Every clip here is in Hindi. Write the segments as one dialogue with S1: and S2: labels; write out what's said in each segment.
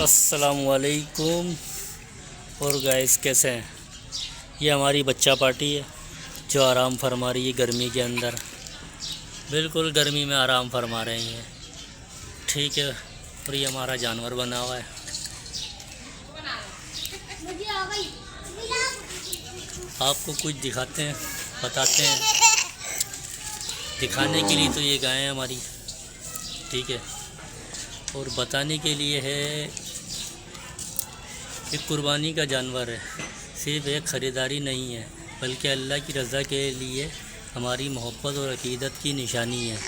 S1: अस्सलामुअलैकुम। और गाइस कैसे हैं? ये हमारी बच्चा पार्टी है जो आराम फरमा रही है गर्मी के अंदर। बिल्कुल गर्मी में आराम फरमा रही है, ठीक है। और ये हमारा जानवर बना हुआ है। आपको कुछ दिखाते हैं, बताते हैं। दिखाने के लिए तो ये गाय है हमारी, ठीक है। और बताने के लिए है कि कुर्बानी का जानवर है, सिर्फ एक ख़रीदारी नहीं है बल्कि अल्लाह की रज़ा के लिए हमारी मोहब्बत और अक़ीदत की निशानी है।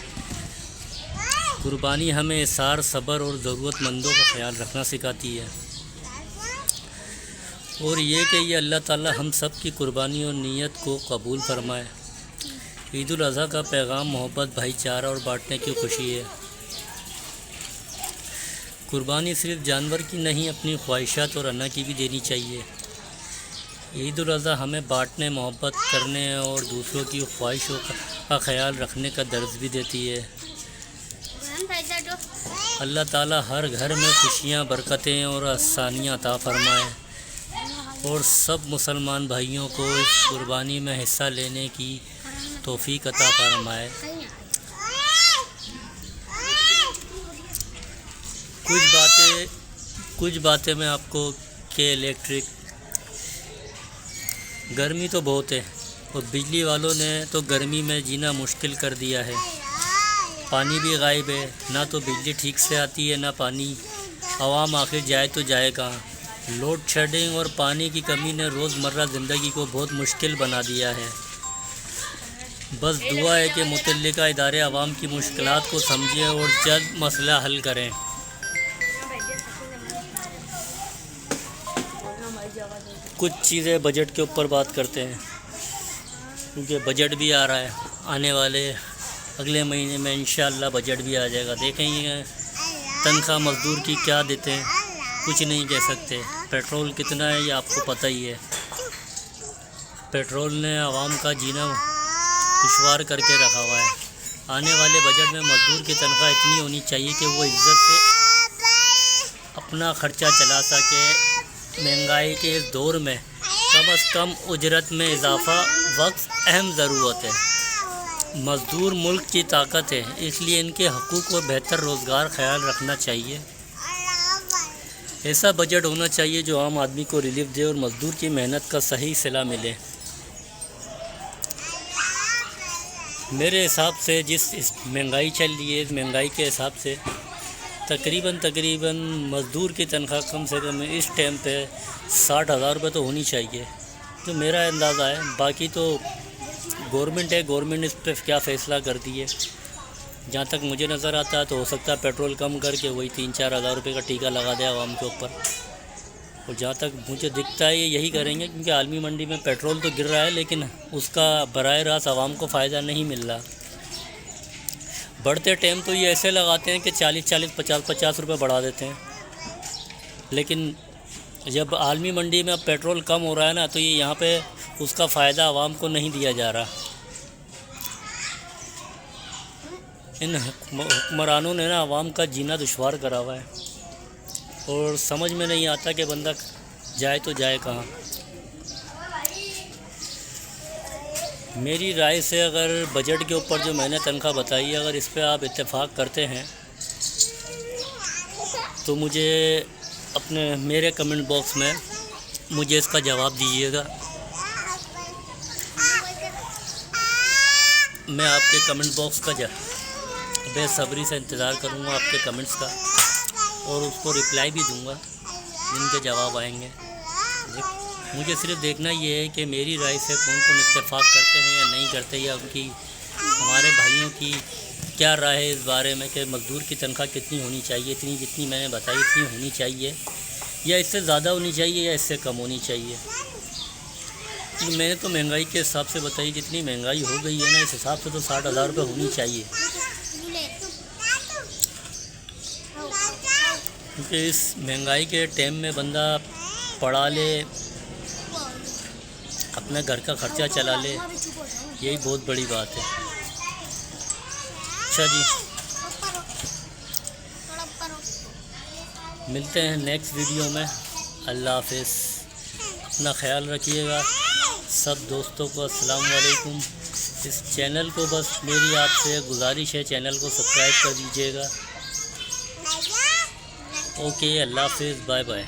S1: कुर्बानी हमें इसार, सब्र और ज़रूरतमंदों का ख्याल रखना सिखाती है। और ये कि ये अल्लाह ताला हम सब की कुर्बानी और नीयत को कबूल फरमाए। ईद उल अज़हा का पैगाम मोहब्बत, भाईचारा और बांटने की खुशी है। कुर्बानी सिर्फ जानवर की नहीं, अपनी ख्वाहिशात और अना की भी देनी चाहिए। ईद उल अज़हा हमें बांटने, मोहब्बत करने और दूसरों की ख्वाहिशों का ख्याल रखने का दर्ज भी देती है। अल्लाह ताला हर घर में खुशियाँ, बरकतें और आसानियाँ अता फरमाए और सब मुसलमान भाइयों को इस कुर्बानी में हिस्सा लेने की तौफीक अता फरमाए। कुछ बातें मैं आपको के इलेक्ट्रिक, गर्मी तो बहुत है और बिजली वालों ने तो गर्मी में जीना मुश्किल कर दिया है। पानी भी गायब है, ना तो बिजली ठीक से आती है ना पानी। आवाम आखिर जाए तो जाए कहाँ। लोड शेडिंग और पानी की कमी ने रोज़मर्रा ज़िंदगी को बहुत मुश्किल बना दिया है। बस दुआ है कि मुतल्लिका इदारे आवाम की मुश्किलात को समझें और जल्द मसला हल करें। कुछ चीज़ें बजट के ऊपर बात करते हैं, क्योंकि बजट भी आ रहा है। आने वाले अगले महीने में इंशाअल्लाह बजट भी आ जाएगा। देखेंगे तनख्वाह मज़दूर की क्या देते हैं, कुछ नहीं कह सकते। पेट्रोल कितना है ये आपको पता ही है। पेट्रोल ने आवाम का जीना दुश्वार करके रखा हुआ है। आने वाले बजट में मज़दूर की तनख्वाह इतनी होनी चाहिए कि वो इज़्ज़त से अपना ख़र्चा चला सके। महंगाई के इस दौर में कम से कम उजरत में इजाफ़ा वक्त अहम ज़रूरत है। मज़दूर मुल्क की ताकत है, इसलिए इनके हकूक़ और बेहतर रोज़गार ख्याल रखना चाहिए। ऐसा बजट होना चाहिए जो आम आदमी को रिलीफ दे और मज़दूर की मेहनत का सही सिला मिले। मेरे हिसाब से जिस महंगाई चल रही है, इस महंगाई के हिसाब से तकरीबन मज़दूर की तनख्वाह कम से कम इस टाइम पे 60,000 रुपये तो होनी चाहिए, जो मेरा अंदाज़ा है। बाकी तो गवर्नमेंट है, गवर्नमेंट इस पर क्या फ़ैसला करती है। जहाँ तक मुझे नज़र आता है तो हो सकता है पेट्रोल कम करके वही 3-4 हज़ार रुपये का टीका लगा दे आवाम के ऊपर। और जहाँ तक मुझे दिखता है ये यही करेंगे, क्योंकि आलमी मंडी में पेट्रोल तो गिर रहा है लेकिन उसका बराह रास्त आवाम को फ़ायदा नहीं मिल रहा। बढ़ते टाइम तो ये ऐसे लगाते हैं कि 40-40, 50-50 रुपये बढ़ा देते हैं, लेकिन जब आलमी मंडी में अब पेट्रोल कम हो रहा है ना, तो ये यहाँ पे उसका फ़ायदा आवाम को नहीं दिया जा रहा। इन हुक्मरानों ने ना आवाम का जीना दुश्वार करा हुआ है और समझ में नहीं आता कि बंदा जाए तो जाए कहाँ। मेरी राय से अगर बजट के ऊपर जो मैंने तनख्वाह बताई है, अगर इस पर आप इत्तेफाक करते हैं तो मेरे कमेंट बॉक्स में मुझे इसका जवाब दीजिएगा। मैं आपके कमेंट बॉक्स का बेसब्री से इंतज़ार करूँगा, आपके कमेंट्स का, और उसको रिप्लाई भी दूँगा जिनके जवाब आएंगे। मुझे सिर्फ देखना ये है कि मेरी राय से कौन कौन इत्तेफाक करते हैं या नहीं करते, या उनकी हमारे भाइयों की क्या राय है इस बारे में कि मज़दूर की तनख्वाह कितनी होनी चाहिए। इतनी जितनी मैंने बताई इतनी होनी चाहिए, या इससे ज़्यादा होनी चाहिए, या इससे कम होनी चाहिए। तो मैंने तो महंगाई के हिसाब से बताई, जितनी महंगाई हो गई है ना, इस हिसाब से तो 60,000 रुपये होनी चाहिए। क्योंकि इस महंगाई के टाइम में बंदा पढ़ा ले, अपने घर का ख़र्चा चला ले, यही बहुत बड़ी बात है। अच्छा जी। मिलते हैं नेक्स्ट वीडियो में। अल्लाह हाफिज़, अपना ख्याल रखिएगा। सब दोस्तों को अस्सलाम वालेकुम। इस चैनल को बस मेरी आपसे गुजारिश है, चैनल को सब्सक्राइब कर दीजिएगा। ओके, अल्लाह हाफिज़, बाय बाय।